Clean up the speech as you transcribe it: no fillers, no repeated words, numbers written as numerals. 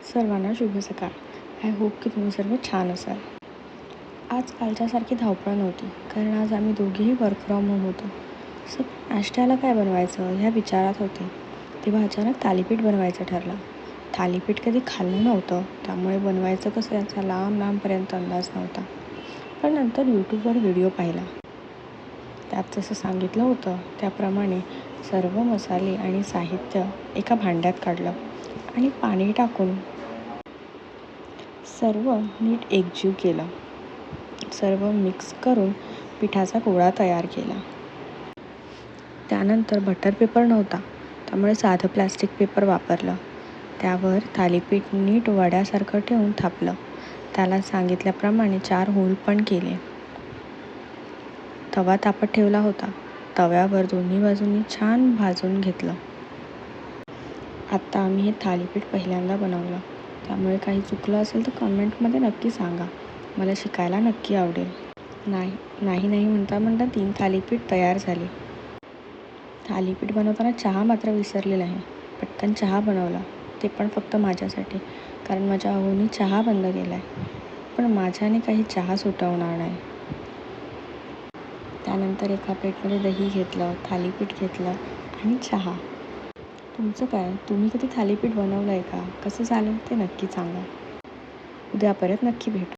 सर्वांना शुभ सकाळ. आय होप की तुम्ही सर्व छान असाल. आज कालच्यासारखी धावपळ नव्हती, कारण आज आम्ही दोघेही वर्क फ्रॉम होम होतो. नाश्त्याला काय बनवायचं ह्या विचारात होते, तेव्हा अचानक थालीपीठ बनवायचं ठरलं. थालीपीठ कधी खाल्लं नव्हतं, त्यामुळे बनवायचं कसं याचा लांबपर्यंत अंदाज नव्हता. पण नंतर यूट्यूबवर व्हिडिओ पाहिला. त्यात जसं सांगितलं होतं त्याप्रमाणे सर्व मसाले आणि साहित्य एका भांड्यात काढलं आणि पाणी टाकून सर्व नीट एकजीव केलं. सर्व मिक्स करून पिठाचा गोळा तयार केला. त्यानंतर बटर पेपर नव्हता, त्यामुळे साधं प्लास्टिक पेपर वापरलं. त्यावर थालीपीठ नीट वड्यासारखं ठेवून थापलं. त्याला सांगितल्याप्रमाणे 4 होल पण केले. तवा तापत ठेवला होता. तव्यावर दोन्ही बाजूंनी छान भाजून घेतलं. आत्ता आम्ही हे थालीपीठ पहिल्यांदा बनवलं, त्यामुळे काही चुकलं असेल तर कमेंटमध्ये नक्की सांगा. मला शिकायला नक्की आवडेल. नाही म्हणता 3 थालीपीठ तयार झाले. थालीपीठ बनवताना चहा मात्र विसरले नाही. पटकन चहा बनवला, ते पण फक्त माझ्यासाठी, कारण माझ्या अहोनी चहा बंद केला आहे. पण माझ्याने काही चहा सुटवणार नाही. त्यानंतर एका प्लेटमध्ये दही घेतलं, थालीपीठ घेतलं आणि चहा. तुमचं काय? तुम्ही कधी थालीपीठ बनवलं आहे का? कसं झालं ते नक्की सांगा. उद्या परत नक्की भेटू.